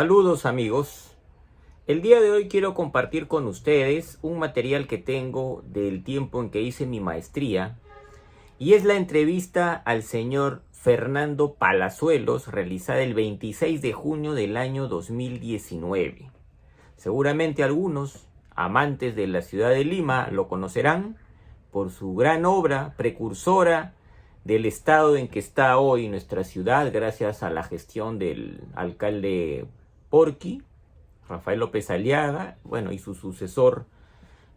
Saludos amigos, el día de hoy quiero compartir con ustedes un material que tengo del tiempo en que hice mi maestría y es la entrevista al señor Fernando Palazuelos realizada el 26 de junio del año 2019. Seguramente algunos amantes de la ciudad de Lima lo conocerán por su gran obra precursora del estado en que está hoy nuestra ciudad gracias a la gestión del alcalde Porqui, Rafael López Aliaga, bueno, y su sucesor,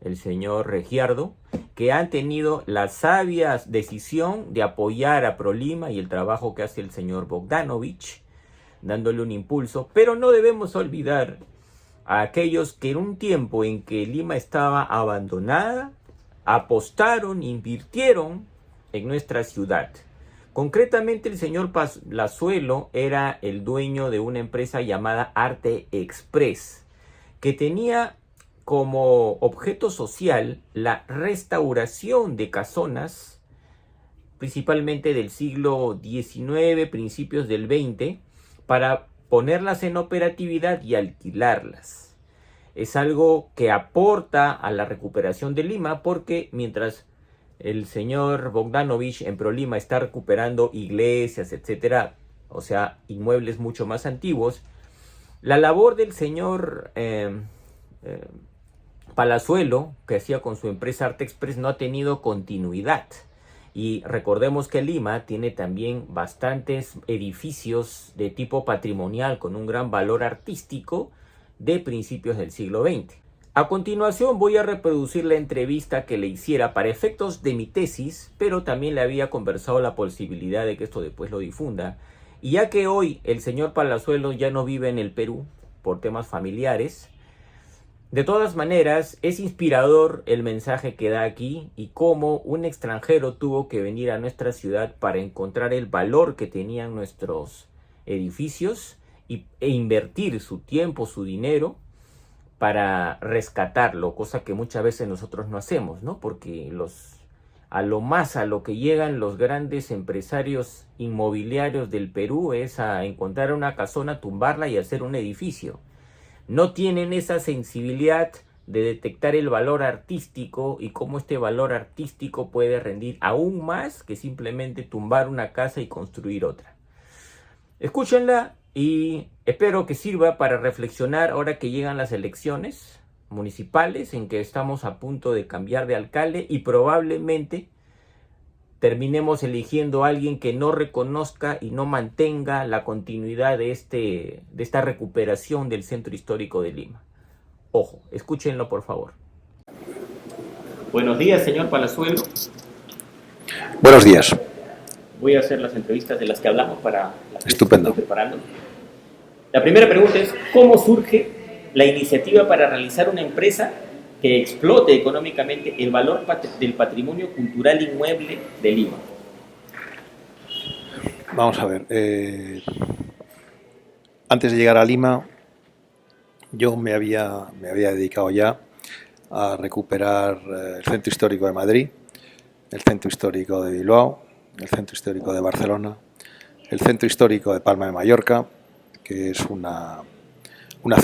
el señor Regiardo, que han tenido la sabia decisión de apoyar a ProLima y el trabajo que hace el señor Bogdanovich, dándole un impulso, pero no debemos olvidar a aquellos que en un tiempo en que Lima estaba abandonada, apostaron, invirtieron en nuestra ciudad. Concretamente, el señor Palazuelo era el dueño de una empresa llamada Arte Express, que tenía como objeto social la restauración de casonas, principalmente del siglo XIX, principios del XX, para ponerlas en operatividad y alquilarlas. Es algo que aporta a la recuperación de Lima porque mientras el señor Bogdanovich en ProLima está recuperando iglesias, etcétera, o sea, inmuebles mucho más antiguos, la labor del señor Palazuelo, que hacía con su empresa Arte Express, no ha tenido continuidad. Y recordemos que Lima tiene también bastantes edificios de tipo patrimonial con un gran valor artístico de principios del siglo XX. A continuación voy a reproducir la entrevista que le hiciera para efectos de mi tesis, pero también le había conversado la posibilidad de que esto después lo difunda. Y ya que hoy el señor Palazuelos ya no vive en el Perú por temas familiares, de todas maneras es inspirador el mensaje que da aquí y cómo un extranjero tuvo que venir a nuestra ciudad para encontrar el valor que tenían nuestros edificios e invertir su tiempo, su dinero, para rescatarlo, cosa que muchas veces nosotros no hacemos, ¿no? Porque a lo que llegan los grandes empresarios inmobiliarios del Perú es a encontrar una casona, tumbarla y hacer un edificio. No tienen esa sensibilidad de detectar el valor artístico y cómo este valor artístico puede rendir aún más que simplemente tumbar una casa y construir otra. Escúchenla y espero que sirva para reflexionar ahora que llegan las elecciones municipales en que estamos a punto de cambiar de alcalde y probablemente terminemos eligiendo a alguien que no reconozca y no mantenga la continuidad de esta recuperación del centro histórico de Lima. Ojo, escúchenlo por favor. Buenos días, señor Palazuelo. Buenos días. Voy a hacer las entrevistas de las que hablamos para las que Estupendo. estoy preparando. La primera pregunta es, ¿cómo surge la iniciativa para realizar una empresa que explote económicamente el valor del patrimonio cultural inmueble de Lima? Vamos a ver. Antes de llegar a Lima, yo me había dedicado ya a recuperar el centro histórico de Madrid, el centro histórico de Bilbao, el centro histórico de Barcelona, el centro histórico de Palma de Mallorca, que es una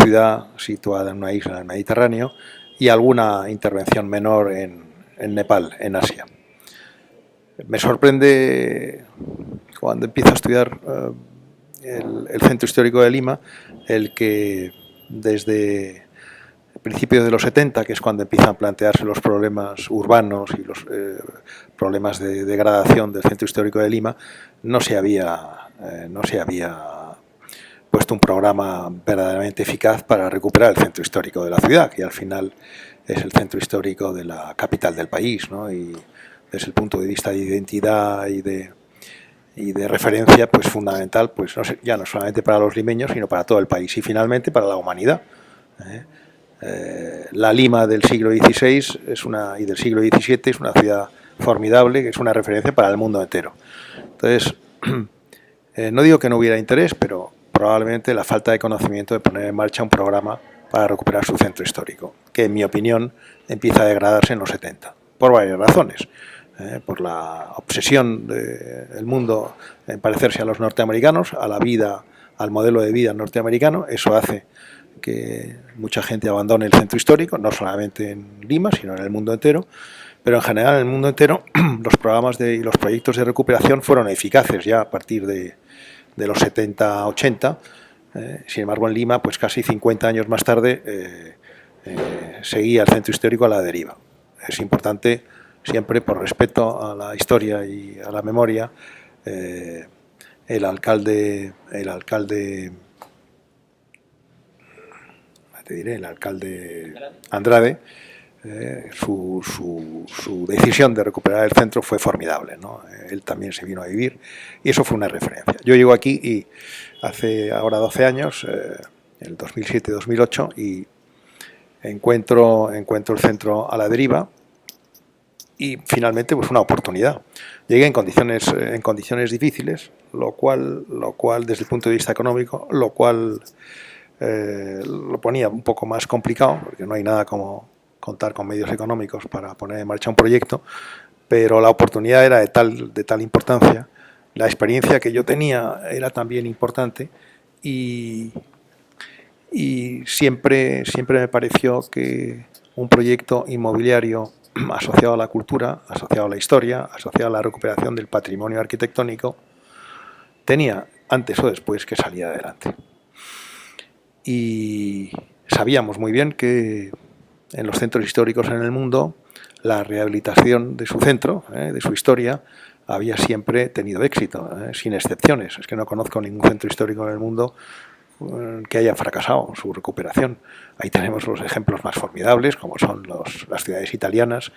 ciudad situada en una isla en el Mediterráneo, y alguna intervención menor en Nepal, en Asia. Me sorprende cuando empiezo a estudiar el centro histórico de Lima, el que desde principios de los 70, que es cuando empiezan a plantearse los problemas urbanos y los problemas de degradación del centro histórico de Lima, no se había puesto un programa verdaderamente eficaz para recuperar el centro histórico de la ciudad, que al final es el centro histórico de la capital del país, ¿no? Y desde el punto de vista de identidad y de referencia, pues fundamental, pues ya no solamente para los limeños, sino para todo el país y finalmente para la humanidad. La Lima del siglo XVI y del siglo XVII es una ciudad formidable, que es una referencia para el mundo entero. Entonces, no digo que no hubiera interés, pero probablemente la falta de conocimiento de poner en marcha un programa para recuperar su centro histórico, que en mi opinión empieza a degradarse en los 70, por varias razones. Por la obsesión del mundo en parecerse a los norteamericanos, a la vida al modelo de vida norteamericano. Eso hace que mucha gente abandone el centro histórico, no solamente en Lima, sino en el mundo entero, pero en general en el mundo entero los programas y los proyectos de recuperación fueron eficaces ya a partir de los 70-80. Sin embargo, en Lima, pues casi 50 años más tarde, seguía el centro histórico a la deriva. Es importante, siempre por respeto a la historia y a la memoria, el alcalde Andrade, su decisión de recuperar el centro fue formidable, ¿no? Él también se vino a vivir y eso fue una referencia. Yo llego aquí y hace ahora 12 años, el 2007-2008, y encuentro el centro a la deriva y finalmente pues una oportunidad. Llegué en condiciones difíciles, lo cual desde el punto de vista económico, lo ponía un poco más complicado, porque no hay nada como contar con medios económicos para poner en marcha un proyecto, pero la oportunidad era de tal importancia, la experiencia que yo tenía era también importante y siempre me pareció que un proyecto inmobiliario asociado a la cultura, asociado a la historia, asociado a la recuperación del patrimonio arquitectónico, tenía antes o después que salir adelante. Y sabíamos muy bien que en los centros históricos en el mundo la rehabilitación de su centro, de su historia, había siempre tenido éxito, sin excepciones. Es que no conozco ningún centro histórico en el mundo que haya fracasado su recuperación. Ahí tenemos los ejemplos más formidables, como son las ciudades italianas,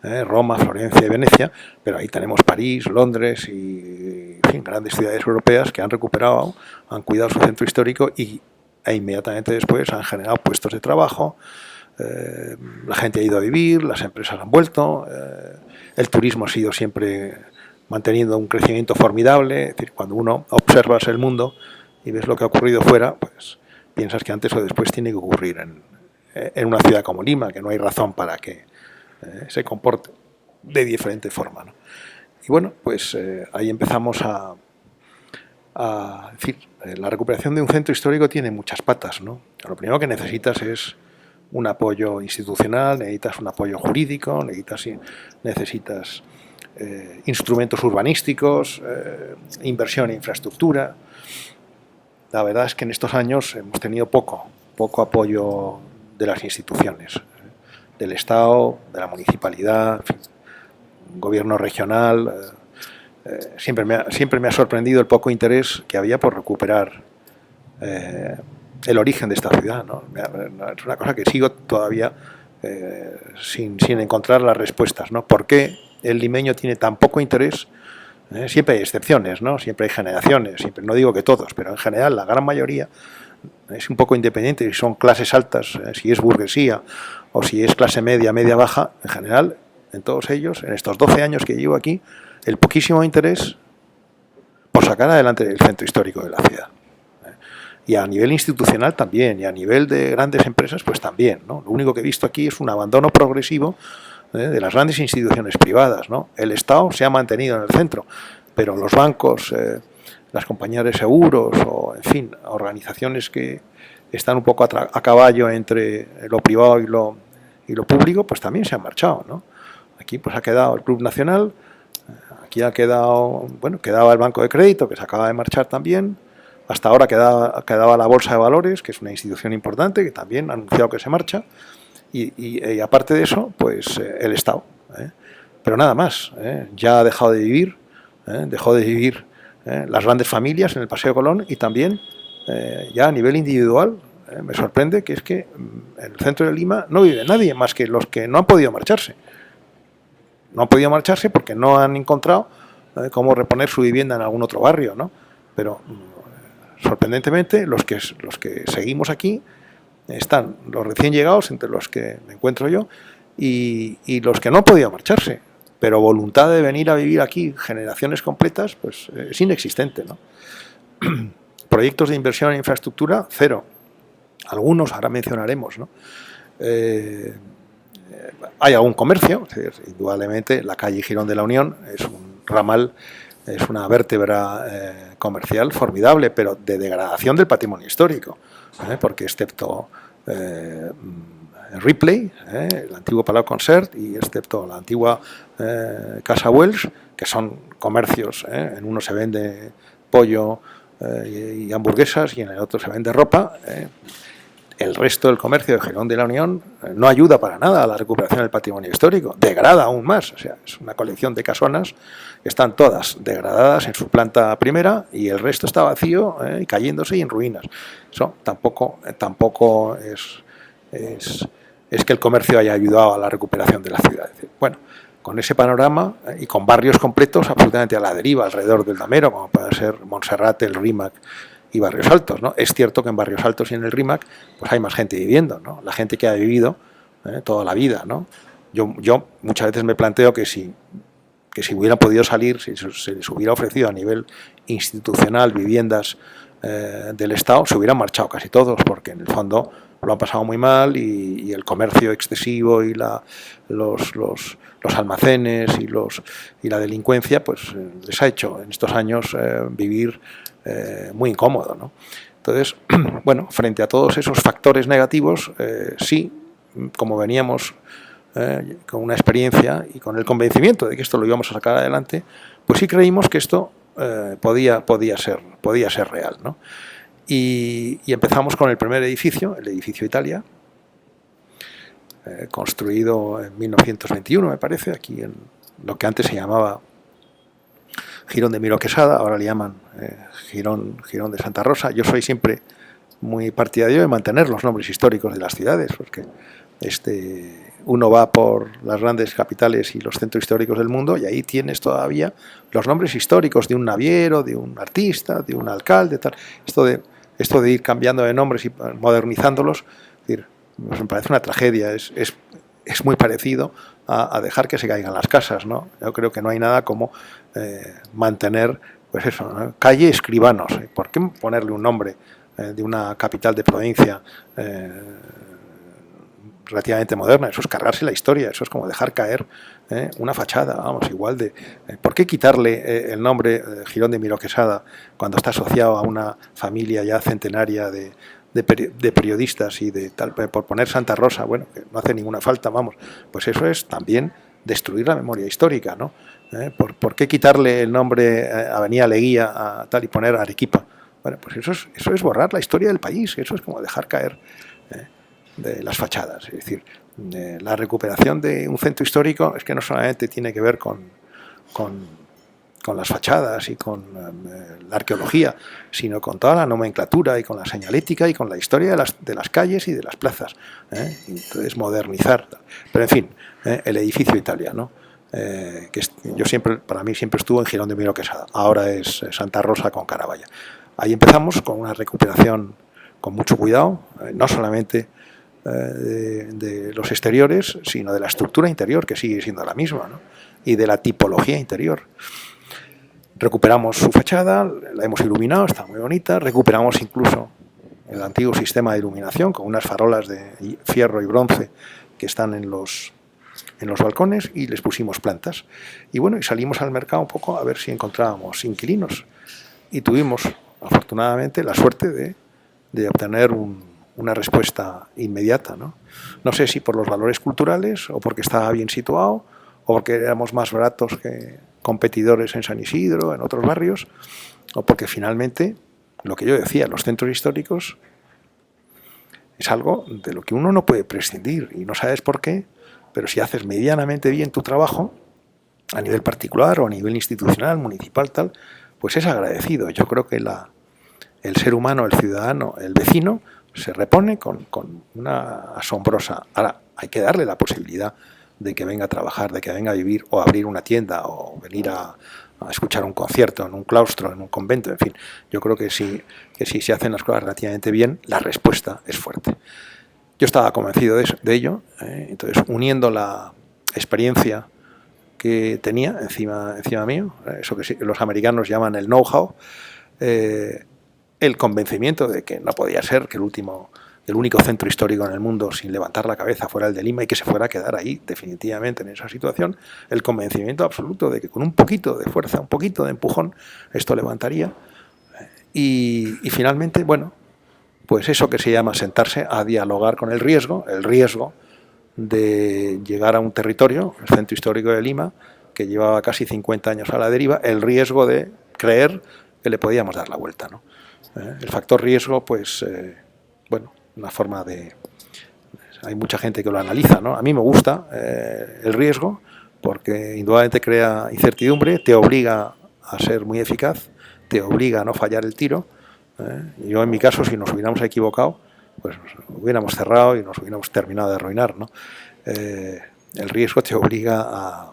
Roma, Florencia y Venecia, pero ahí tenemos París, Londres y en fin, grandes ciudades europeas que han recuperado, han cuidado su centro histórico e inmediatamente después han generado puestos de trabajo, la gente ha ido a vivir, las empresas han vuelto, el turismo ha sido siempre manteniendo un crecimiento formidable. Es decir, cuando uno observas el mundo y ves lo que ha ocurrido fuera, pues piensas que antes o después tiene que ocurrir en una ciudad como Lima, que no hay razón para que se comporte de diferente forma, ¿no? Y bueno, pues ahí empezamos a decir, la recuperación de un centro histórico tiene muchas patas, ¿no? Lo primero que necesitas es un apoyo institucional, necesitas un apoyo jurídico, necesitas instrumentos urbanísticos, inversión en infraestructura. La verdad es que en estos años hemos tenido poco apoyo de las instituciones, del Estado, de la municipalidad, en fin, gobierno regional. Siempre me ha sorprendido el poco interés que había por recuperar el origen de esta ciudad, ¿no? Es una cosa que sigo todavía sin encontrar las respuestas, ¿no? ¿Por qué el limeño tiene tan poco interés? Siempre hay excepciones, ¿no? Siempre hay generaciones, no digo que todos, pero en general la gran mayoría es un poco independiente, si son clases altas, si es burguesía o si es clase media, media baja, en general, en todos ellos, en estos 12 años que llevo aquí, el poquísimo interés por sacar adelante el centro histórico de la ciudad. Y a nivel institucional también, y a nivel de grandes empresas pues también, ¿no? Lo único que he visto aquí es un abandono progresivo de las grandes instituciones privadas, ¿no? El Estado se ha mantenido en el centro, pero los bancos, las compañías de seguros o, en fin, organizaciones que están un poco a caballo entre lo privado y lo público, pues también se han marchado, ¿no? Aquí pues ha quedado el Club Nacional, aquí quedaba el Banco de Crédito, que se acaba de marchar también. Hasta ahora quedaba la Bolsa de Valores, que es una institución importante, que también ha anunciado que se marcha. Y aparte de eso, pues el Estado. Pero nada más. Ya ha dejado de vivir. Dejó de vivir las grandes familias en el Paseo Colón y también ya a nivel individual. Me sorprende que es que en el centro de Lima no vive nadie más que los que no han podido marcharse. No han podido marcharse porque no han encontrado cómo reponer su vivienda en algún otro barrio, ¿no? Pero sorprendentemente los que seguimos aquí están los recién llegados, entre los que me encuentro yo, y los que no han podido marcharse. Pero voluntad de venir a vivir aquí generaciones completas, pues es inexistente, ¿no? Proyectos de inversión en infraestructura, cero. Algunos, ahora mencionaremos, ¿no? Hay algún comercio, es decir, indudablemente la calle Girón de la Unión es un ramal es una vértebra comercial formidable, pero de degradación del patrimonio histórico, porque excepto Ripley, el antiguo Palau Concert, y excepto la antigua Casa Wells, que son comercios, en uno se vende pollo y hamburguesas y en el otro se vende ropa, el resto del comercio de Girón de la Unión no ayuda para nada a la recuperación del patrimonio histórico, degrada aún más. O sea, es una colección de casonas que están todas degradadas en su planta primera y el resto está vacío y cayéndose y en ruinas. Eso tampoco es que el comercio haya ayudado a la recuperación de la ciudad. Bueno, con ese panorama y con barrios completos absolutamente a la deriva alrededor del Damero, como puede ser Montserrat, el Rímac y Barrios Altos, ¿no? Es cierto que en Barrios Altos y en el Rímac pues hay más gente viviendo, ¿no? La gente que ha vivido toda la vida, ¿no? Yo muchas veces me planteo que si hubieran podido salir, si se les hubiera ofrecido a nivel institucional viviendas del Estado, se hubieran marchado casi todos, porque en el fondo lo han pasado muy mal y el comercio excesivo y los almacenes y la delincuencia pues les ha hecho en estos años vivir muy incómodo, ¿no? Entonces, bueno, frente a todos esos factores negativos, sí, como veníamos con una experiencia y con el convencimiento de que esto lo íbamos a sacar adelante, pues sí creímos que esto podía ser real, ¿no? Y empezamos con el primer edificio, el edificio Italia, construido en 1921, me parece, aquí en lo que antes se llamaba Girón de Miró Quesada, ahora le llaman Girón de Santa Rosa. Yo soy siempre muy partidario de mantener los nombres históricos de las ciudades, porque uno va por las grandes capitales y los centros históricos del mundo y ahí tienes todavía los nombres históricos de un naviero, de un artista, de un alcalde, tal. Esto de ir cambiando de nombres y modernizándolos, es decir, me parece una tragedia, es muy parecido a dejar que se caigan las casas, ¿no? Yo creo que no hay nada como mantener, pues eso, ¿no? Calle Escribanos. ¿Por qué ponerle un nombre de una capital de provincia relativamente moderna? Eso es cargarse la historia, eso es como dejar caer una fachada, vamos, igual de... ¿Por qué quitarle el nombre Girón de Miró Quesada cuando está asociado a una familia ya centenaria de periodistas y de tal, por poner Santa Rosa, bueno, que no hace ninguna falta, vamos, pues eso es también destruir la memoria histórica, ¿no? ¿Por qué quitarle el nombre Avenida Leguía a tal y poner Arequipa? Bueno, pues eso es borrar la historia del país, eso es como dejar caer de las fachadas, es decir, la recuperación de un centro histórico es que no solamente tiene que ver con las fachadas y con la arqueología, sino con toda la nomenclatura y con la señalética y con la historia de las calles y de las plazas. Entonces, modernizar. Pero, en fin, el edificio Italia, ¿no? Para mí siempre estuvo en Girón de Miró Quesada. Ahora es Santa Rosa con Caravalla. Ahí empezamos con una recuperación con mucho cuidado, no solamente de los exteriores, sino de la estructura interior, que sigue siendo la misma, ¿no? Y de la tipología interior. Recuperamos su fachada, la hemos iluminado, está muy bonita. Recuperamos incluso el antiguo sistema de iluminación con unas farolas de fierro y bronce que están en los balcones y les pusimos plantas. Y bueno, y salimos al mercado un poco a ver si encontrábamos inquilinos. Y tuvimos, afortunadamente, la suerte de obtener una respuesta inmediata, ¿no? No sé si por los valores culturales o porque estaba bien situado o porque éramos más baratos que competidores en San Isidro, en otros barrios, o porque finalmente, lo que yo decía, los centros históricos es algo de lo que uno no puede prescindir y no sabes por qué, pero si haces medianamente bien tu trabajo, a nivel particular o a nivel institucional, municipal, tal, pues es agradecido. Yo creo que el ser humano, el ciudadano, el vecino, se repone con una asombrosa... Ahora, hay que darle la posibilidad de que venga a trabajar, de que venga a vivir o a abrir una tienda o venir a escuchar un concierto en un claustro, en un convento, en fin. Yo creo que si se hacen las cosas relativamente bien, la respuesta es fuerte. Yo estaba convencido de ello, entonces uniendo la experiencia que tenía encima mío, eso que los americanos llaman el know-how, el convencimiento de que no podía ser que el único centro histórico en el mundo sin levantar la cabeza fuera el de Lima y que se fuera a quedar ahí definitivamente en esa situación, el convencimiento absoluto de que con un poquito de fuerza, un poquito de empujón, esto levantaría. Y finalmente, bueno, pues eso que se llama sentarse a dialogar con el riesgo de llegar a un territorio, el centro histórico de Lima, que llevaba casi 50 años a la deriva, el riesgo de creer que le podíamos dar la vuelta, ¿no? El factor riesgo, pues, bueno, una forma de... Hay mucha gente que lo analiza, ¿no? A mí me gusta el riesgo porque indudablemente crea incertidumbre, te obliga a ser muy eficaz, te obliga a no fallar el tiro. Yo, en mi caso, si nos hubiéramos equivocado, pues nos hubiéramos cerrado y nos hubiéramos terminado de arruinar, ¿no? El riesgo te obliga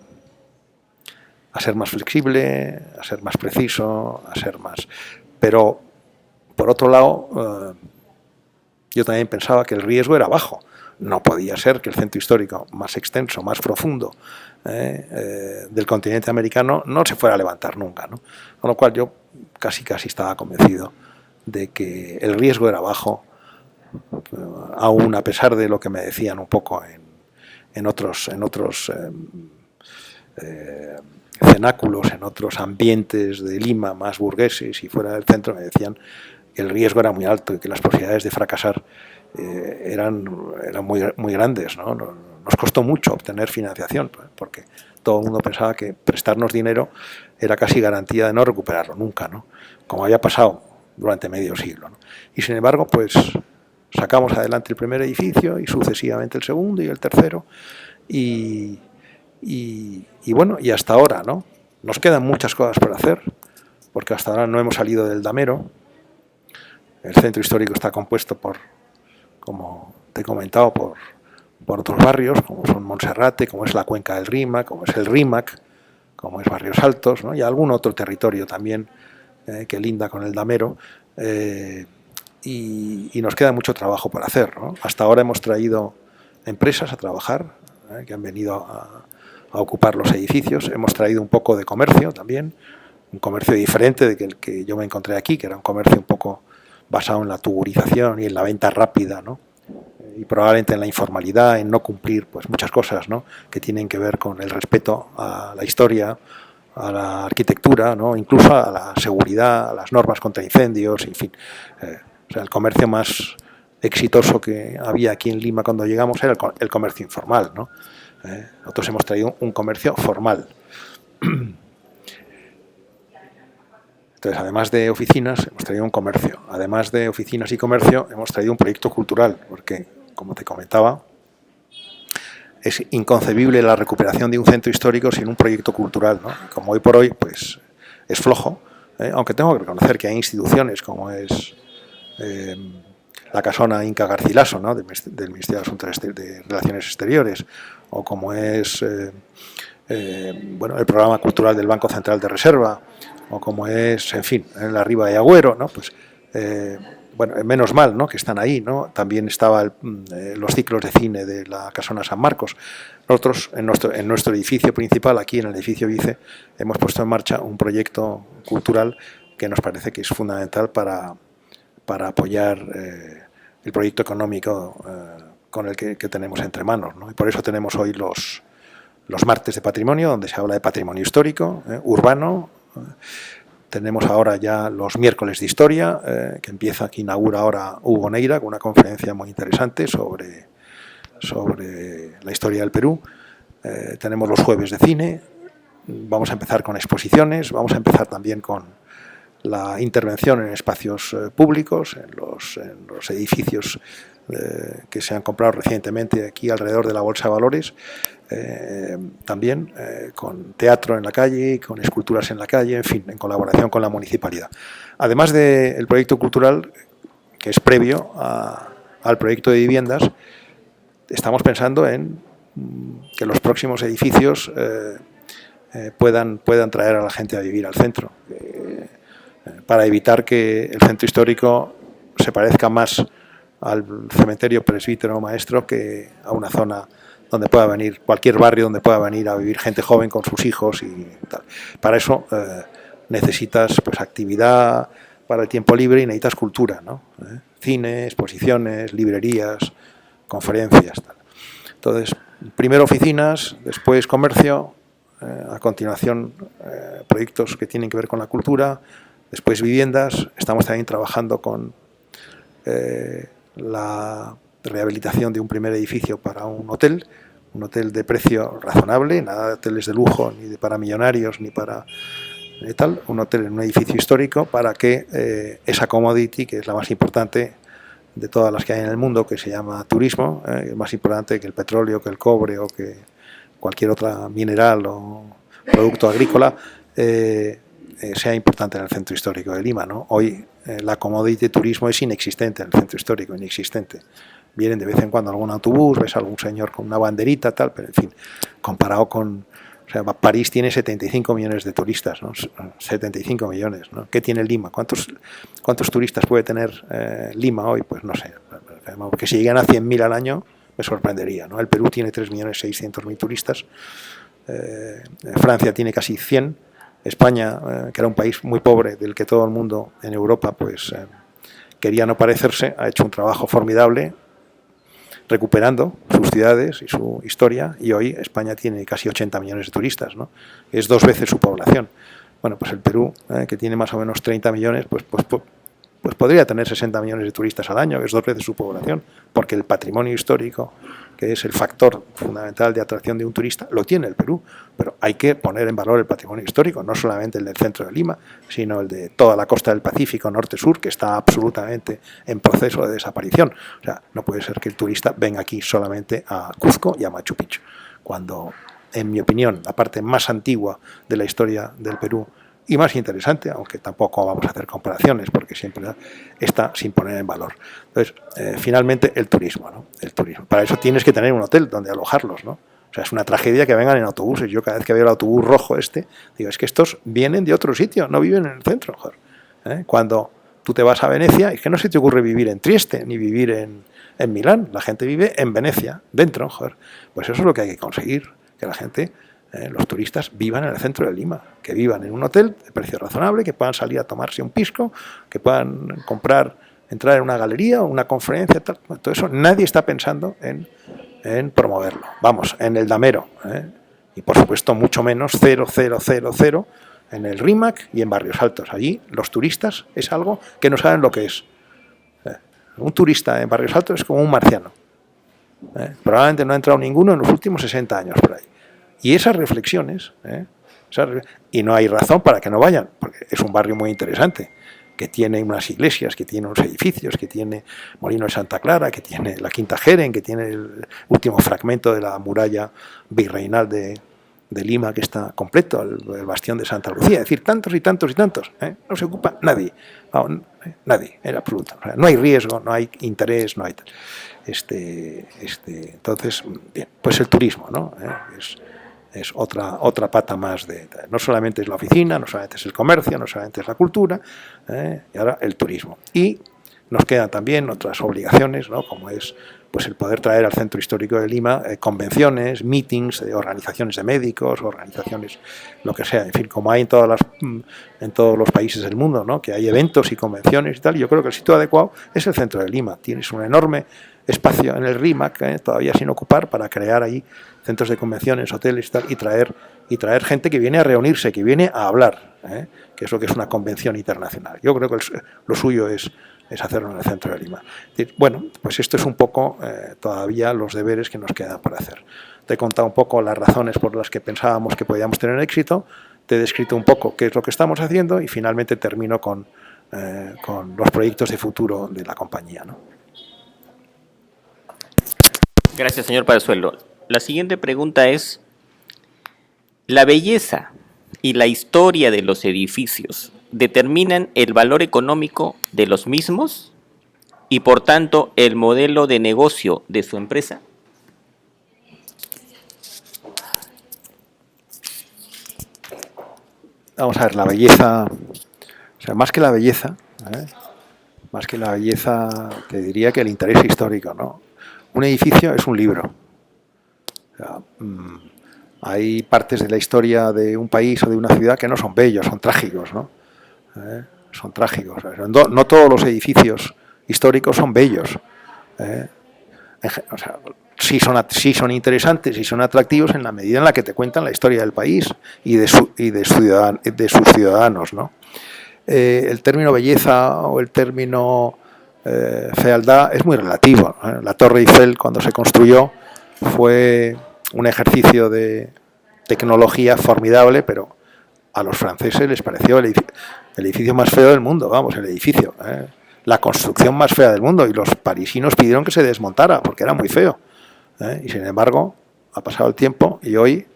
a ser más flexible, a ser más preciso, a ser más... Pero, por otro lado, yo también pensaba que el riesgo era bajo. No podía ser que el centro histórico más extenso, más profundo del continente americano no se fuera a levantar nunca, ¿no? Con lo cual yo casi estaba convencido de que el riesgo era bajo, aún a pesar de lo que me decían un poco en otros cenáculos, en otros ambientes de Lima más burgueses y fuera del centro, me decían que el riesgo era muy alto y que las posibilidades de fracasar eran muy grandes, ¿no? Nos costó mucho obtener financiación, porque todo el mundo pensaba que prestarnos dinero era casi garantía de no recuperarlo nunca, ¿no? Como había pasado durante medio siglo, ¿no? Y sin embargo, pues sacamos adelante el primer edificio y sucesivamente el segundo y el tercero y bueno, y hasta ahora, ¿no? Nos quedan muchas cosas por hacer, porque hasta ahora no hemos salido del damero. El centro histórico está compuesto por, como te he comentado, por otros barrios, como son Monserrate, como es la Cuenca del Rímac, como es el Rímac, como es Barrios Altos, ¿no? Y algún otro territorio también que linda con el damero. Y nos queda mucho trabajo por hacer, ¿no? Hasta ahora hemos traído empresas a trabajar, que han venido a ocupar los edificios. Hemos traído un poco de comercio también, un comercio diferente del que yo me encontré aquí, que era un comercio un poco basado en la tugurización y en la venta rápida, ¿no? Y probablemente en la informalidad, en no cumplir pues muchas cosas, ¿no? Que tienen que ver con el respeto a la historia, a la arquitectura, ¿no? Incluso a la seguridad, a las normas contra incendios, en fin. O sea, el comercio más exitoso que había aquí en Lima cuando llegamos era el comercio informal, ¿no? Nosotros hemos traído un comercio formal. Entonces, además de oficinas, hemos traído un comercio. Además de oficinas y comercio, hemos traído un proyecto cultural, porque, como te comentaba, es inconcebible la recuperación de un centro histórico sin un proyecto cultural, ¿no? Como hoy por hoy, pues, es flojo, aunque tengo que reconocer que hay instituciones como es la Casona Inca Garcilaso, ¿no? del Ministerio de Asuntos de Relaciones Exteriores, o como es bueno, el programa cultural del Banco Central de Reserva, o como es, en fin, en la Riva de Agüero, ¿no? Pues, bueno, menos mal, ¿no? Que están ahí, ¿no? También estaban los ciclos de cine de la Casona San Marcos. Nosotros, en nuestro edificio principal, aquí en el edificio Vice, hemos puesto en marcha un proyecto cultural que nos parece que es fundamental para apoyar el proyecto económico con el que tenemos entre manos, ¿no? Y por eso tenemos hoy los martes de patrimonio, donde se habla de patrimonio histórico, urbano. Tenemos ahora ya los miércoles de historia, que inaugura ahora Hugo Neira, con una conferencia muy interesante sobre la historia del Perú. Tenemos los jueves de cine. Vamos a empezar con exposiciones, vamos a empezar también con la intervención en espacios públicos, en los edificios que se han comprado recientemente aquí alrededor de la Bolsa de Valores, también con teatro en la calle, con esculturas en la calle, en fin, en colaboración con la municipalidad. Además del proyecto cultural, que es previo al proyecto de viviendas, estamos pensando en que los próximos edificios puedan traer a la gente a vivir al centro, para evitar que el centro histórico se parezca más al cementerio presbítero maestro que a una zona donde pueda venir, cualquier barrio donde pueda venir a vivir gente joven con sus hijos y tal. Para eso necesitas pues actividad para el tiempo libre y necesitas cultura, ¿no? cine, exposiciones, librerías, conferencias, tal. Entonces, primero oficinas, después comercio, a continuación proyectos que tienen que ver con la cultura, después viviendas. Estamos también trabajando con la rehabilitación de un primer edificio para un hotel de precio razonable, nada de hoteles de lujo, ni para millonarios, ni para tal, un hotel en un edificio histórico para que esa commodity, que es la más importante de todas las que hay en el mundo, que se llama turismo, es más importante que el petróleo, que el cobre o que cualquier otra mineral o producto agrícola, sea importante en el centro histórico de Lima, ¿no? Hoy la commodity turismo es inexistente en el centro histórico, inexistente. Vienen de vez en cuando algún autobús, ves a algún señor con una banderita, tal, pero en fin, comparado con... O sea, París tiene 75 millones de turistas, ¿no? 75 millones, ¿no? ¿Qué tiene Lima? ¿Cuántos turistas puede tener Lima hoy? Pues no sé, porque si llegan a 100.000 al año me sorprendería, ¿no? El Perú tiene 3.600.000 turistas, Francia tiene casi 100, España, que era un país muy pobre, del que todo el mundo en Europa pues quería no parecerse, ha hecho un trabajo formidable recuperando sus ciudades y su historia, y hoy España tiene casi 80 millones de turistas, ¿no? Es 2 veces su población. Bueno, pues el Perú, que tiene más o menos 30 millones, pues podría tener 60 millones de turistas al año, que es 2 veces su población, porque el patrimonio histórico, que es el factor fundamental de atracción de un turista, lo tiene el Perú, pero hay que poner en valor el patrimonio histórico, no solamente el del centro de Lima, sino el de toda la costa del Pacífico, norte-sur, que está absolutamente en proceso de desaparición. O sea, no puede ser que el turista venga aquí solamente a Cuzco y a Machu Picchu, cuando, en mi opinión, la parte más antigua de la historia del Perú y más interesante, aunque tampoco vamos a hacer comparaciones porque siempre está sin poner en valor. Entonces, finalmente, el turismo, ¿no? El turismo. Para eso tienes que tener un hotel donde alojarlos, ¿no? O sea, es una tragedia que vengan en autobuses. Yo cada vez que veo el autobús rojo digo, es que estos vienen de otro sitio, no viven en el centro, joder. Cuando tú te vas a Venecia, es que no se te ocurre vivir en Trieste ni vivir en Milán. La gente vive en Venecia, dentro, joder. Pues eso es lo que hay que conseguir, que la gente... los turistas vivan en el centro de Lima, que vivan en un hotel de precio razonable, que puedan salir a tomarse un pisco, que puedan entrar en una galería o una conferencia, tal. Todo eso nadie está pensando en promoverlo. Vamos, en el Damero, y por supuesto mucho menos 0,000 en el RIMAC y en Barrios Altos. Allí los turistas es algo que no saben lo que es. Un turista en Barrios Altos es como un marciano. Probablemente no ha entrado ninguno en los últimos 60 años por ahí. Y esas reflexiones, y no hay razón para que no vayan, porque es un barrio muy interesante, que tiene unas iglesias, que tiene unos edificios, que tiene Molino de Santa Clara, que tiene la Quinta Jeren, que tiene el último fragmento de la muralla virreinal de Lima, que está completo, el bastión de Santa Lucía. Es decir, tantos y tantos y tantos. No se ocupa nadie, nadie, en absoluto. O sea, no hay riesgo, no hay interés, no hay tal. Entonces, bien, pues el turismo, ¿no? Es otra pata más no solamente es la oficina, no solamente es el comercio, no solamente es la cultura, y ahora el turismo. Y nos quedan también otras obligaciones, ¿no? Como es pues el poder traer al centro histórico de Lima convenciones, meetings, organizaciones de médicos, organizaciones, lo que sea, en fin, como hay en todos los países del mundo, ¿no? Que hay eventos y convenciones y tal. Yo creo que el sitio adecuado es el centro de Lima. Tienes un enorme espacio en el RIMAC, todavía sin ocupar, para crear ahí centros de convenciones, hoteles y tal, y traer gente que viene a reunirse, que viene a hablar, que es lo que es una convención internacional. Yo creo que lo suyo es hacerlo en el centro de Lima. Bueno, pues esto es un poco todavía los deberes que nos quedan por hacer. Te he contado un poco las razones por las que pensábamos que podíamos tener éxito, te he descrito un poco qué es lo que estamos haciendo y finalmente termino con los proyectos de futuro de la compañía, ¿no? Gracias, señor Palazuelo. La siguiente pregunta es: ¿la belleza y la historia de los edificios determinan el valor económico de los mismos y, por tanto, el modelo de negocio de su empresa? Vamos a ver, la belleza, o sea, más que la belleza, te diría que el interés histórico, ¿no? Un edificio es un libro. O sea, hay partes de la historia de un país o de una ciudad que no son bellos, son trágicos, ¿no? Son trágicos. O sea, no todos los edificios históricos son bellos. O sea, sí son interesantes y son atractivos en la medida en la que te cuentan la historia del país y de sus ciudadanos, ¿no? El término belleza o el término fealdad es muy relativo. La Torre Eiffel, cuando se construyó, fue un ejercicio de tecnología formidable, pero a los franceses les pareció el edificio más feo del mundo, vamos, el edificio, la construcción más fea del mundo, y los parisinos pidieron que se desmontara porque era muy feo. Y sin embargo, ha pasado el tiempo y hoy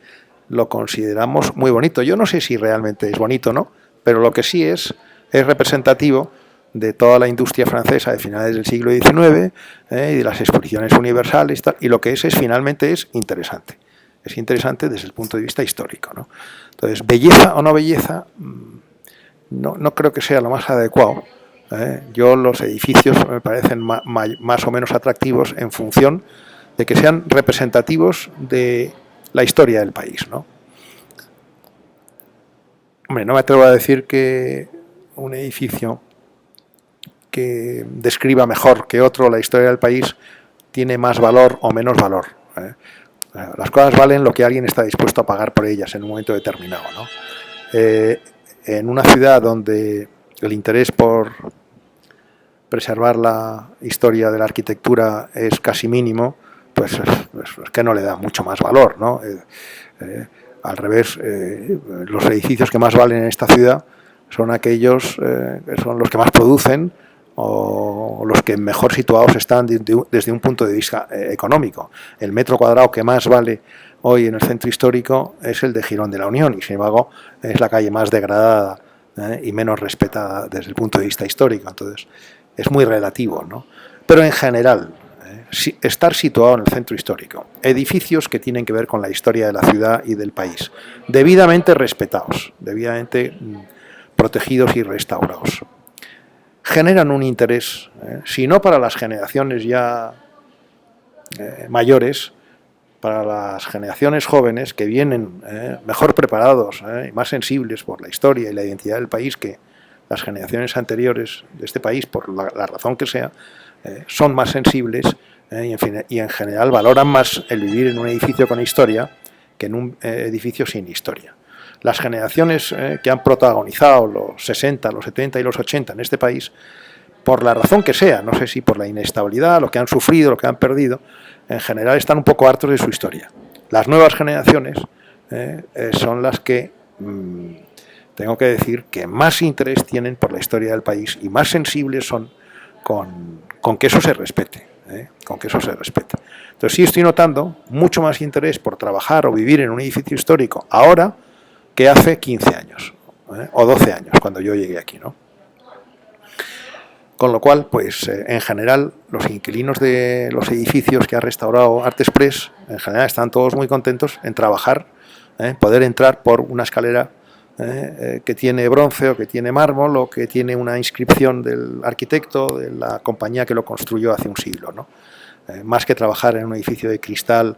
lo consideramos muy bonito. Yo no sé si realmente es bonito o no, pero lo que sí es representativo de toda la industria francesa de finales del siglo XIX, y de las exposiciones universales, y lo que es finalmente es interesante. Es interesante desde el punto de vista histórico, ¿no? Entonces, belleza o no belleza, no creo que sea lo más adecuado. Yo los edificios me parecen más o menos atractivos en función de que sean representativos de la historia del país, ¿no? Hombre, no me atrevo a decir que un edificio que describa mejor que otro la historia del país tiene más valor o menos valor. Las cosas valen lo que alguien está dispuesto a pagar por ellas en un momento determinado, ¿no? En una ciudad donde el interés por preservar la historia de la arquitectura es casi mínimo, pues es que no le da mucho más valor, ¿no? Al revés, los edificios que más valen en esta ciudad son aquellos que son los que más producen o los que mejor situados están desde un punto de vista económico. El metro cuadrado que más vale hoy en el centro histórico es el de Jirón de la Unión, y sin embargo es la calle más degradada y menos respetada desde el punto de vista histórico. Entonces es muy relativo, ¿no? Pero en general, estar situado en el centro histórico, edificios que tienen que ver con la historia de la ciudad y del país, debidamente respetados, debidamente protegidos y restaurados, generan un interés, si no para las generaciones ya mayores, para las generaciones jóvenes que vienen mejor preparados y más sensibles por la historia y la identidad del país que las generaciones anteriores de este país, por la razón que sea, son más sensibles y en general valoran más el vivir en un edificio con historia que en un edificio sin historia. Las generaciones que han protagonizado los 60, los 70 y los 80 en este país, por la razón que sea, no sé si por la inestabilidad, lo que han sufrido, lo que han perdido, en general están un poco hartos de su historia. Las nuevas generaciones son las que, tengo que decir, que más interés tienen por la historia del país y más sensibles son con que eso se respete. Con que eso se respete. Entonces sí estoy notando mucho más interés por trabajar o vivir en un edificio histórico ahora que hace 15 años o 12 años cuando yo llegué aquí, ¿no? Con lo cual, pues en general los inquilinos de los edificios que ha restaurado Artespress en general están todos muy contentos en trabajar, poder entrar por una escalera que tiene bronce o que tiene mármol o que tiene una inscripción del arquitecto de la compañía que lo construyó hace un siglo, ¿no? Más que trabajar en un edificio de cristal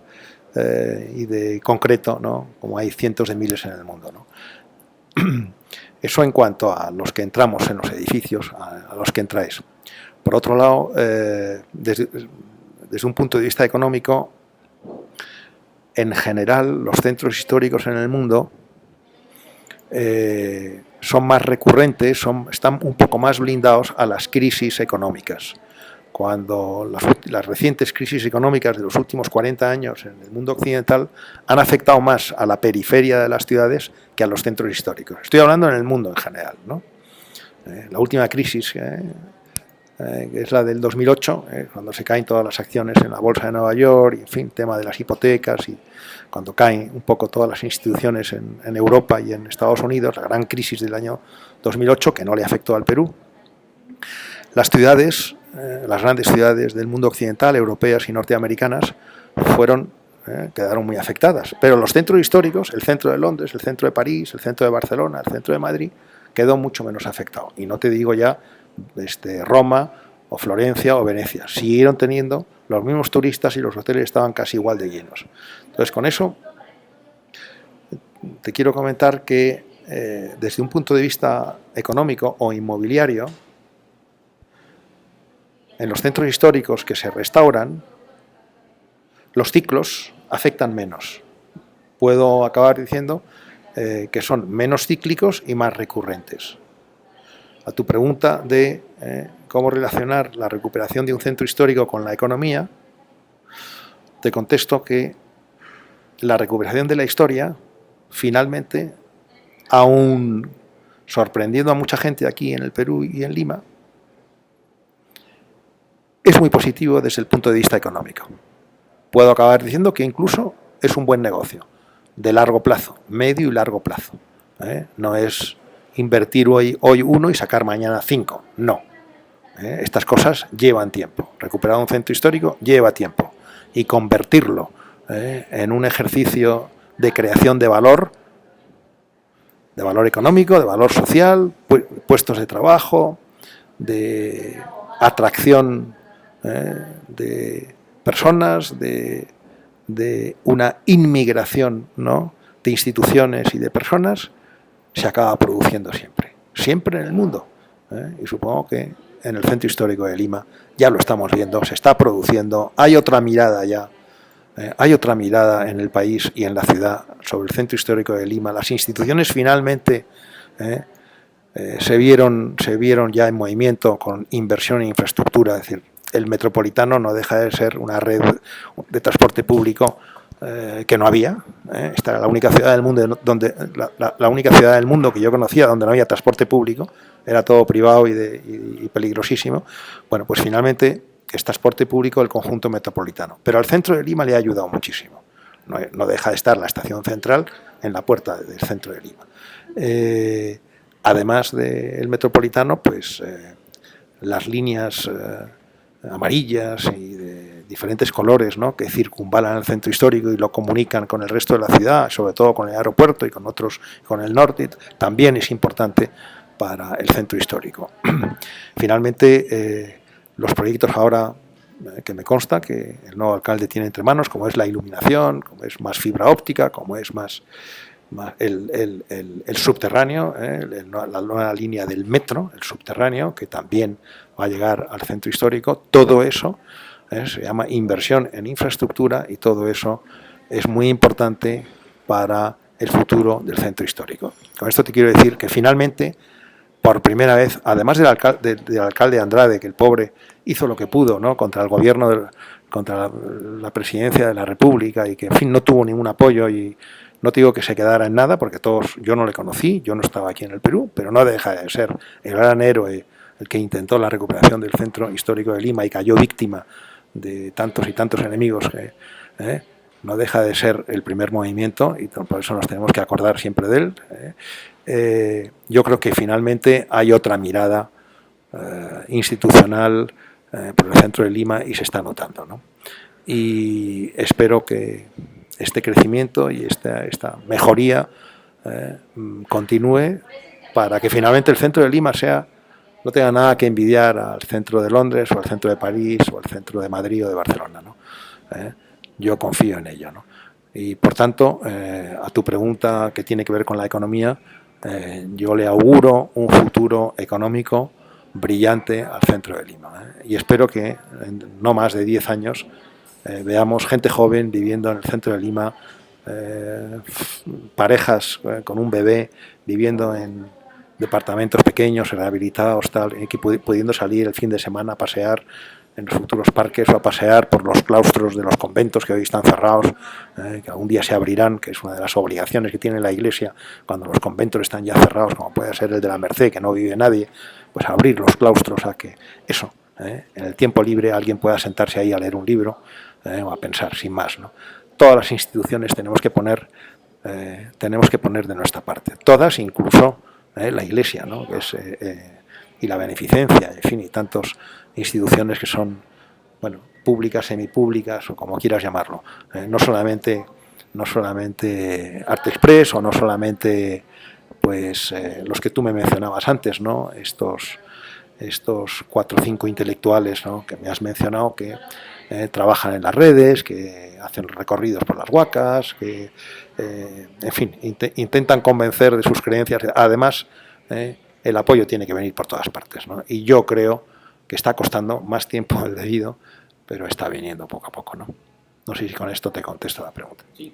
y de concreto, ¿no? Como hay cientos de miles en el mundo, ¿no? Eso en cuanto a los que entramos en los edificios, a los que entráis. Por otro lado, desde un punto de vista económico, en general los centros históricos en el mundo son más recurrentes, están un poco más blindados a las crisis económicas. Cuando las recientes crisis económicas de los últimos 40 años en el mundo occidental han afectado más a la periferia de las ciudades que a los centros históricos. Estoy hablando en el mundo en general, ¿no? La última crisis, que es la del 2008, cuando se caen todas las acciones en la bolsa de Nueva York, y, en fin, tema de las hipotecas, y cuando caen un poco todas las instituciones en Europa y en Estados Unidos, la gran crisis del año 2008 que no le afectó al Perú. Las ciudades, las grandes ciudades del mundo occidental, europeas y norteamericanas, quedaron muy afectadas. Pero los centros históricos, el centro de Londres, el centro de París, el centro de Barcelona, el centro de Madrid, quedó mucho menos afectado. Y no te digo ya Roma o Florencia o Venecia. Siguieron teniendo los mismos turistas y los hoteles estaban casi igual de llenos. Entonces, con eso te quiero comentar que desde un punto de vista económico o inmobiliario, en los centros históricos que se restauran, los ciclos afectan menos. Puedo acabar diciendo que son menos cíclicos y más recurrentes. A tu pregunta de cómo relacionar la recuperación de un centro histórico con la economía, te contesto que la recuperación de la historia, finalmente, aún sorprendiendo a mucha gente aquí en el Perú y en Lima, es muy positivo desde el punto de vista económico. Puedo acabar diciendo que incluso es un buen negocio, de largo plazo, medio y largo plazo. No es invertir hoy 1 y sacar mañana 5, no. Estas cosas llevan tiempo. Recuperar un centro histórico lleva tiempo. Y convertirlo en un ejercicio de creación de valor económico, de valor social, puestos de trabajo, de atracción de personas, de una inmigración, ¿no?, de instituciones y de personas, se acaba produciendo siempre en el mundo. Y supongo que en el Centro Histórico de Lima ya lo estamos viendo, se está produciendo, hay otra mirada ya, hay otra mirada en el país y en la ciudad sobre el Centro Histórico de Lima. Las instituciones finalmente se vieron ya en movimiento con inversión en infraestructura, es decir, el Metropolitano no deja de ser una red de transporte público que no había. Esta era la única ciudad del mundo donde la única ciudad del mundo que yo conocía donde no había transporte público, era todo privado y peligrosísimo. Bueno, pues finalmente es transporte público del conjunto metropolitano. Pero al centro de Lima le ha ayudado muchísimo. No deja de estar la estación central en la puerta del centro de Lima. Además del metropolitano, pues las líneas amarillas y de diferentes colores, ¿no?, que circunvalan el centro histórico y lo comunican con el resto de la ciudad, sobre todo con el aeropuerto y con otros, con el norte, también es importante para el centro histórico. Finalmente, los proyectos ahora que me consta que el nuevo alcalde tiene entre manos, como es la iluminación, como es más fibra óptica, como es más el subterráneo, la nueva línea del metro, el subterráneo, que también va a llegar al centro histórico, todo eso se llama inversión en infraestructura y todo eso es muy importante para el futuro del centro histórico. Con esto te quiero decir que finalmente, por primera vez, además del alcalde Andrade, que el pobre hizo lo que pudo, ¿no?, contra el gobierno, contra la presidencia de la República y que, en fin, no tuvo ningún apoyo y no te digo que se quedara en nada, porque yo no le conocí, yo no estaba aquí en el Perú, pero no deja de ser el gran héroe, el que intentó la recuperación del centro histórico de Lima y cayó víctima de tantos y tantos enemigos, no deja de ser el primer movimiento y por eso nos tenemos que acordar siempre de él. Yo creo que finalmente hay otra mirada institucional por el centro de Lima y se está notando, ¿no? Y espero que este crecimiento y esta mejoría continúe para que finalmente el centro de Lima no tenga nada que envidiar al centro de Londres o al centro de París o al centro de Madrid o de Barcelona, ¿no? Yo confío en ello, ¿no? Y por tanto, a tu pregunta que tiene que ver con la economía, yo le auguro un futuro económico brillante al centro de Lima, y espero que en no más de 10 años veamos gente joven viviendo en el centro de Lima, parejas con un bebé viviendo en departamentos pequeños, rehabilitados, tal, y pudiendo salir el fin de semana a pasear en los futuros parques o a pasear por los claustros de los conventos que hoy están cerrados, que algún día se abrirán, que es una de las obligaciones que tiene la Iglesia cuando los conventos están ya cerrados, como puede ser el de la Merced, que no vive nadie, pues abrir los claustros a que eso, en el tiempo libre alguien pueda sentarse ahí a leer un libro o a pensar, sin más, ¿no? Todas las instituciones tenemos que poner de nuestra parte, todas, incluso la Iglesia, ¿no?, que es, y la beneficencia, en fin, y tantas instituciones que son, bueno, públicas, semipúblicas o como quieras llamarlo, no solamente Arte Express o no solamente pues los que tú me mencionabas antes, ¿no?, estos 4 o 5 intelectuales, ¿no?, que me has mencionado, que trabajan en las redes, que hacen recorridos por las huacas, que en fin, intentan convencer de sus creencias. Además, el apoyo tiene que venir por todas partes, ¿no? Y yo creo que está costando más tiempo del debido, pero está viniendo poco a poco, ¿no? No sé si con esto te contesto la pregunta. Sí,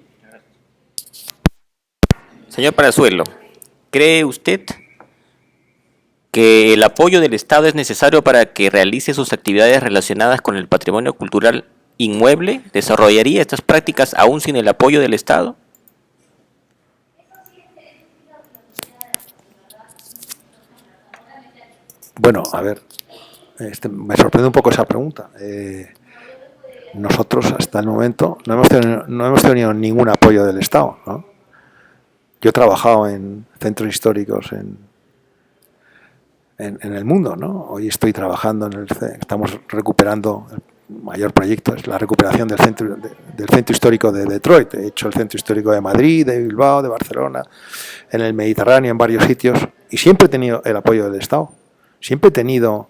señor Palazuelo, ¿cree usted que el apoyo del Estado es necesario para que realice sus actividades relacionadas con el patrimonio cultural inmueble? ¿Desarrollaría estas prácticas aún sin el apoyo del Estado? Bueno, a ver, me sorprende un poco esa pregunta. Nosotros hasta el momento no hemos tenido ningún apoyo del Estado, ¿no? Yo he trabajado en centros históricos en el mundo, ¿no? Hoy estoy trabajando estamos recuperando, el mayor proyecto es la recuperación del centro histórico de Detroit. He hecho el centro histórico de Madrid, de Bilbao, de Barcelona, en el Mediterráneo, en varios sitios, y siempre he tenido el apoyo del Estado. Siempre he tenido,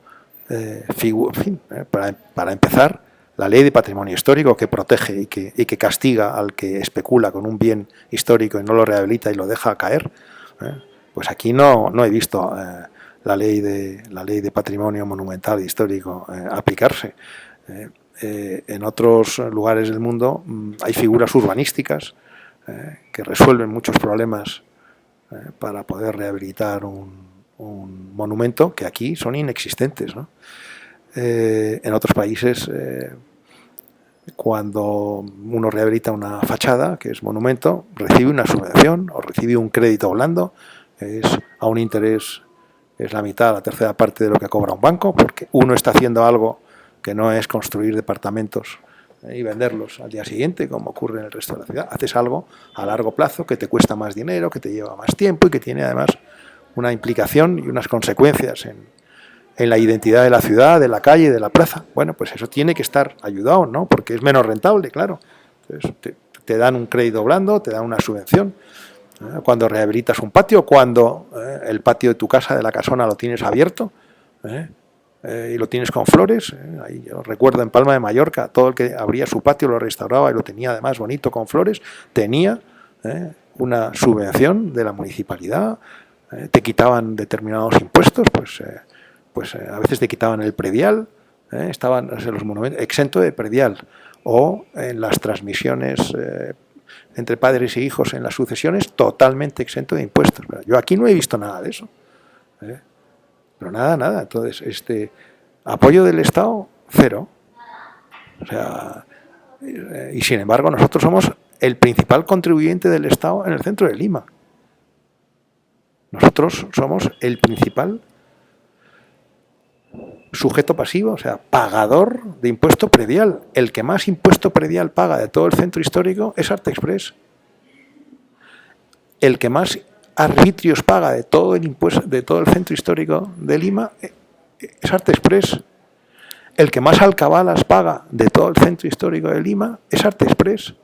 para empezar, la ley de patrimonio histórico que protege y que castiga al que especula con un bien histórico y no lo rehabilita y lo deja caer. Pues aquí no he visto la ley de patrimonio monumental histórico aplicarse. En otros lugares del mundo hay figuras urbanísticas que resuelven muchos problemas para poder rehabilitar un monumento que aquí son inexistentes, ¿no? En otros países, cuando uno rehabilita una fachada, que es monumento, recibe una subvención o recibe un crédito blando, es a un interés, es la mitad, la tercera parte de lo que cobra un banco, porque uno está haciendo algo que no es construir departamentos y venderlos al día siguiente, como ocurre en el resto de la ciudad. Haces algo a largo plazo que te cuesta más dinero, que te lleva más tiempo y que tiene además una implicación y unas consecuencias en la identidad de la ciudad, de la calle, de la plaza. Bueno, pues eso tiene que estar ayudado, ¿no? Porque es menos rentable, claro. Entonces, te dan un crédito blando, te dan una subvención. Cuando rehabilitas un patio, cuando el patio de tu casa, de la casona, lo tienes abierto y lo tienes con flores. Ahí yo recuerdo en Palma de Mallorca, todo el que abría su patio lo restauraba y lo tenía además bonito con flores, tenía una subvención de la municipalidad. Te quitaban determinados impuestos, pues a veces te quitaban el predial, estaban los monumentos exento de predial, o en las transmisiones entre padres e hijos en las sucesiones totalmente exento de impuestos. Yo aquí no he visto nada de eso, pero nada. Entonces, apoyo del Estado, cero. O sea, y sin embargo nosotros somos el principal contribuyente del Estado en el centro de Lima. Nosotros somos el principal sujeto pasivo, o sea, pagador de impuesto predial. El que más impuesto predial paga de todo el centro histórico es Arte Express. El que más arbitrios paga de todo el centro histórico de Lima es Arte Express. El que más alcabalas paga de todo el centro histórico de Lima es Arte Express.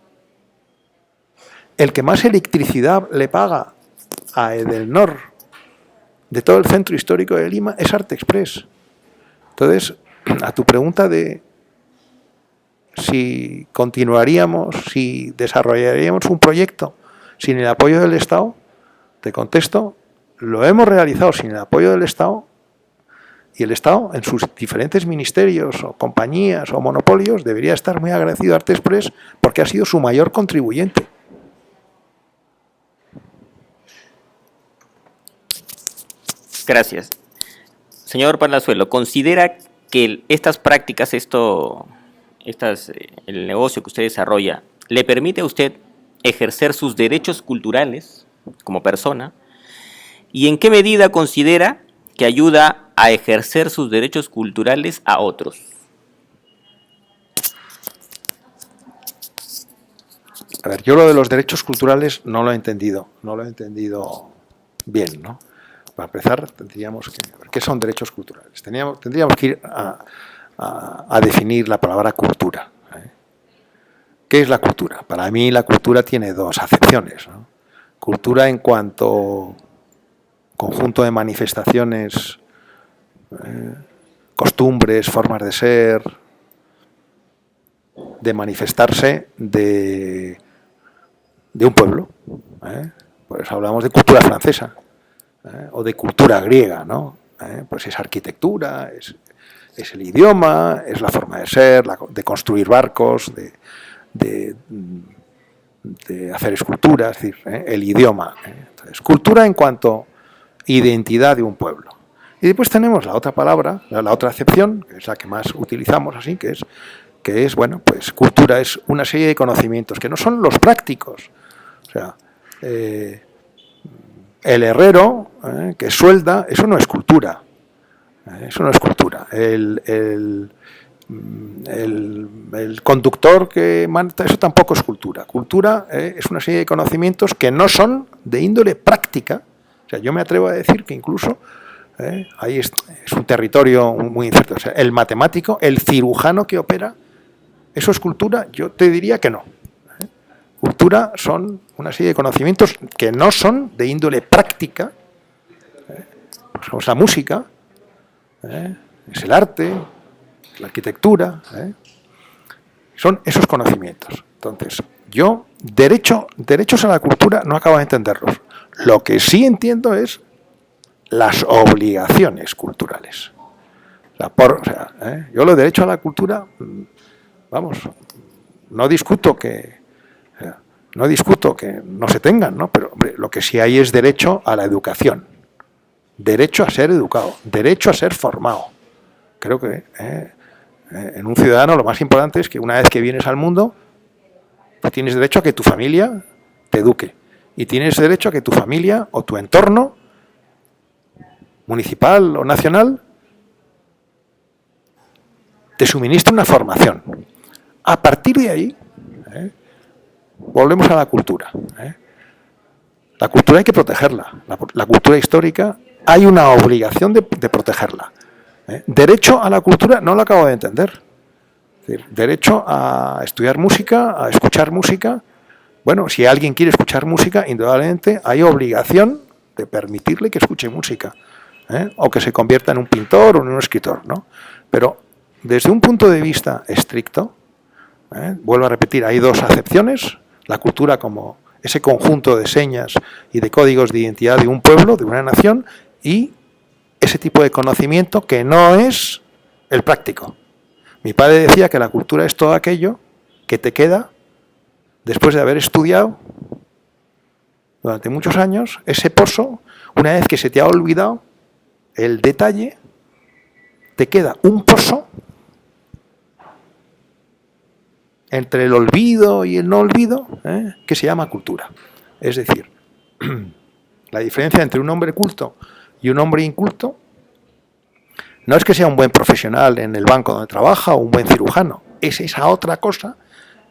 El que más electricidad le paga a Edelnor de todo el centro histórico de Lima es Arte Express. Entonces, a tu pregunta de si continuaríamos, si desarrollaríamos un proyecto sin el apoyo del Estado, te contesto, lo hemos realizado sin el apoyo del Estado, y el Estado, en sus diferentes ministerios o compañías o monopolios, debería estar muy agradecido a Arte Express porque ha sido su mayor contribuyente. Gracias. Señor Palazuelo, ¿considera que estas prácticas, el negocio que usted desarrolla, le permite a usted ejercer sus derechos culturales como persona? ¿Y en qué medida considera que ayuda a ejercer sus derechos culturales a otros? A ver, yo lo de los derechos culturales no lo he entendido bien, ¿no? Para empezar, tendríamos que ver qué son derechos culturales. Tendríamos que ir a definir la palabra cultura. ¿Qué es la cultura? Para mí la cultura tiene dos acepciones, ¿no? Cultura en cuanto conjunto de manifestaciones, costumbres, formas de ser, de manifestarse de un pueblo. Pues hablamos de cultura francesa. O de cultura griega, ¿no? Pues es arquitectura, es el idioma, es la forma de ser, de construir barcos, de hacer esculturas, es decir, el idioma. Entonces, cultura en cuanto identidad de un pueblo. Y después tenemos la otra palabra, la otra acepción, que es la que más utilizamos así, que es bueno, pues cultura es una serie de conocimientos que no son los prácticos. O sea, el herrero que suelda, eso no es cultura. Eso no es cultura. El conductor que manda, eso tampoco es cultura. Cultura es una serie de conocimientos que no son de índole práctica. O sea, yo me atrevo a decir que incluso ahí es un territorio muy incierto. O sea, el matemático, el cirujano que opera, ¿eso es cultura? Yo te diría que no. Cultura son una serie de conocimientos que no son de índole práctica. Pues es la música, es el arte, la arquitectura, son esos conocimientos. Entonces, yo derechos a la cultura no acabo de entenderlos. Lo que sí entiendo es las obligaciones culturales. Yo los derechos a la cultura, vamos, no discuto que no se tengan, ¿no? Pero hombre, lo que sí hay es derecho a la educación, derecho a ser educado, derecho a ser formado. Creo que en un ciudadano lo más importante es que una vez que vienes al mundo, pues tienes derecho a que tu familia te eduque y tienes derecho a que tu familia o tu entorno municipal o nacional te suministre una formación. A partir de ahí, volvemos a la cultura. La cultura hay que protegerla. La cultura histórica hay una obligación de protegerla. Derecho a la cultura no lo acabo de entender. Es decir, derecho a estudiar música, a escuchar música. Bueno, si alguien quiere escuchar música, indudablemente hay obligación de permitirle que escuche música. O que se convierta en un pintor o en un escritor, ¿no? Pero desde un punto de vista estricto, vuelvo a repetir, hay dos acepciones: la cultura como ese conjunto de señas y de códigos de identidad de un pueblo, de una nación, y ese tipo de conocimiento que no es el práctico. Mi padre decía que la cultura es todo aquello que te queda después de haber estudiado durante muchos años, ese pozo, una vez que se te ha olvidado el detalle, te queda un pozo entre el olvido y el no olvido, que se llama cultura. Es decir, la diferencia entre un hombre culto y un hombre inculto no es que sea un buen profesional en el banco donde trabaja o un buen cirujano, es esa otra cosa,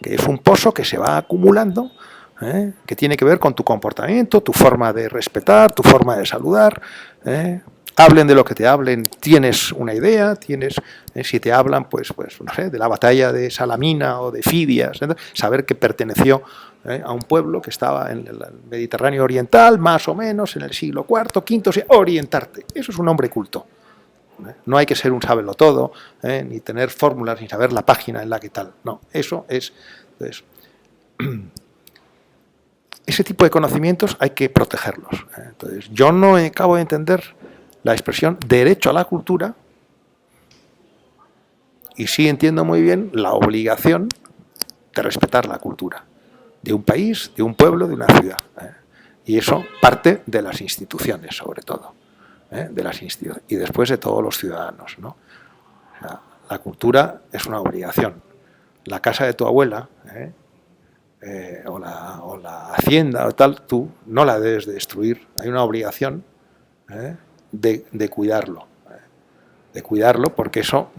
que es un pozo que se va acumulando, que tiene que ver con tu comportamiento, tu forma de respetar, tu forma de saludar. Hablen de lo que te hablen, tienes una idea, si te hablan, pues no sé, de la batalla de Salamina o de Fidias, saber que perteneció a un pueblo que estaba en el Mediterráneo oriental, más o menos en el siglo IV, V, orientarte. Eso es un hombre culto. No hay que ser un sábelo-todo, ni tener fórmulas, ni saber la página en la que tal. No, eso es... Entonces, ese tipo de conocimientos hay que protegerlos. Entonces, yo no acabo de entender la expresión derecho a la cultura, y sí entiendo muy bien la obligación de respetar la cultura de un país, de un pueblo, de una ciudad. Y eso parte de las instituciones, sobre todo, de las instituciones, y después de todos los ciudadanos, ¿no? O sea, la cultura es una obligación. La casa de tu abuela, o la hacienda o tal, tú no la debes de destruir. Hay una obligación de cuidarlo, porque eso,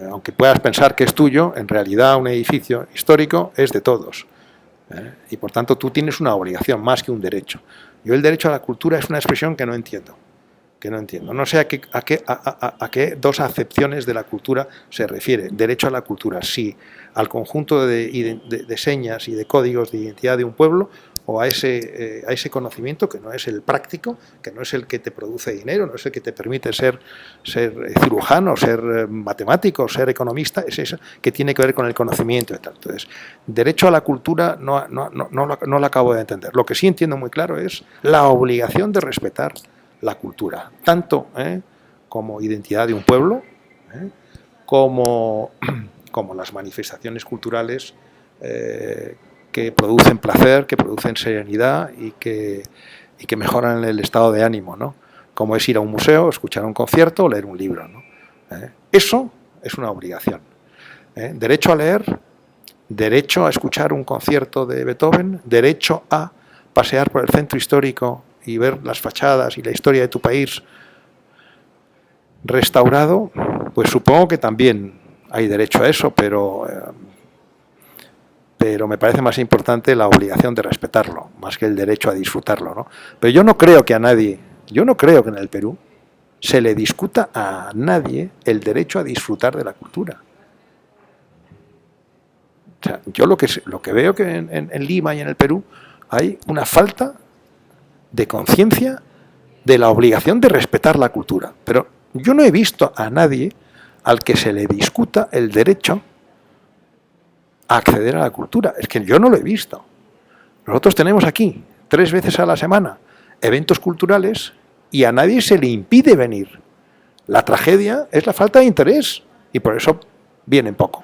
aunque puedas pensar que es tuyo, en realidad un edificio histórico es de todos, y por tanto tú tienes una obligación más que un derecho. Yo el derecho a la cultura es una expresión que no entiendo. No sé a qué dos acepciones de la cultura se refiere. Derecho a la cultura, sí, al conjunto de señas y de códigos de identidad de un pueblo, o a ese conocimiento que no es el práctico, que no es el que te produce dinero, no es el que te permite ser cirujano, ser matemático, ser economista, es eso que tiene que ver con el conocimiento y tal. Entonces, derecho a la cultura no lo acabo de entender. Lo que sí entiendo muy claro es la obligación de respetar la cultura, tanto como identidad de un pueblo, como las manifestaciones culturales que producen placer, que producen serenidad y que mejoran el estado de ánimo, ¿no? Como es ir a un museo, escuchar un concierto o leer un libro, ¿no? Eso es una obligación. Derecho a leer, derecho a escuchar un concierto de Beethoven, derecho a pasear por el centro histórico y ver las fachadas y la historia de tu país restaurado, pues supongo que también hay derecho a eso, pero me parece más importante la obligación de respetarlo, más que el derecho a disfrutarlo, ¿no? Pero yo no creo que a nadie, yo no creo que en el Perú se le discuta a nadie el derecho a disfrutar de la cultura. O sea, yo lo que veo que en Lima y en el Perú hay una falta de conciencia de la obligación de respetar la cultura. Pero yo no he visto a nadie al que se le discuta el derecho a acceder a la cultura. Es que yo no lo he visto. Nosotros tenemos aquí 3 veces a la semana eventos culturales y a nadie se le impide venir. La tragedia es la falta de interés y por eso vienen poco.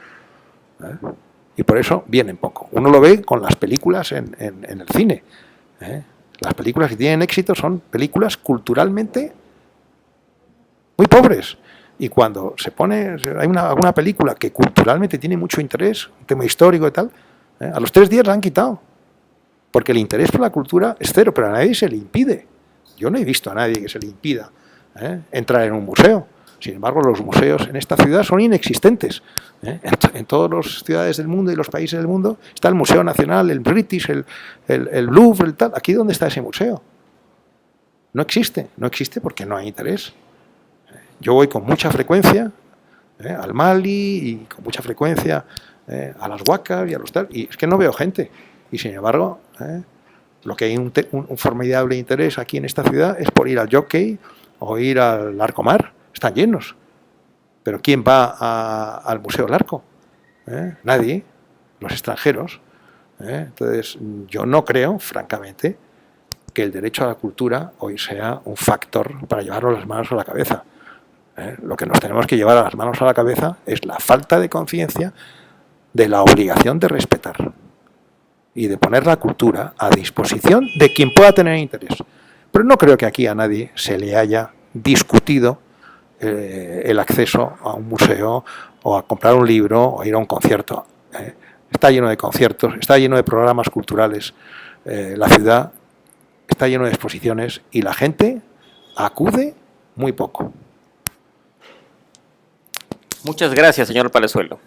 Y por eso vienen poco. Uno lo ve con las películas en el cine. Las películas que tienen éxito son películas culturalmente muy pobres. Y cuando hay alguna película que culturalmente tiene mucho interés, un tema histórico y tal, a los 3 días la han quitado. Porque el interés por la cultura es cero, pero a nadie se le impide. Yo no he visto a nadie que se le impida entrar en un museo. Sin embargo, los museos en esta ciudad son inexistentes. En todas las ciudades del mundo y los países del mundo está el Museo Nacional, el British, el Louvre, el tal. ¿Aquí dónde está ese museo? No existe porque no hay interés. Yo voy con mucha frecuencia al Mali y con mucha frecuencia a las Huacas y a los tal, y es que no veo gente. Y sin embargo, lo que hay un formidable interés aquí en esta ciudad es por ir al Jockey o ir al Larcomar. Están llenos. Pero ¿quién va al Museo Larco? Nadie. Los extranjeros. Entonces, yo no creo, francamente, que el derecho a la cultura hoy sea un factor para llevarnos las manos a la cabeza. Lo que nos tenemos que llevar a las manos a la cabeza es la falta de conciencia de la obligación de respetar y de poner la cultura a disposición de quien pueda tener interés. Pero no creo que aquí a nadie se le haya discutido el acceso a un museo o a comprar un libro o a ir a un concierto. Está lleno de conciertos, está lleno de programas culturales, la ciudad está lleno de exposiciones y la gente acude muy poco. Muchas gracias, señor Palazuelo.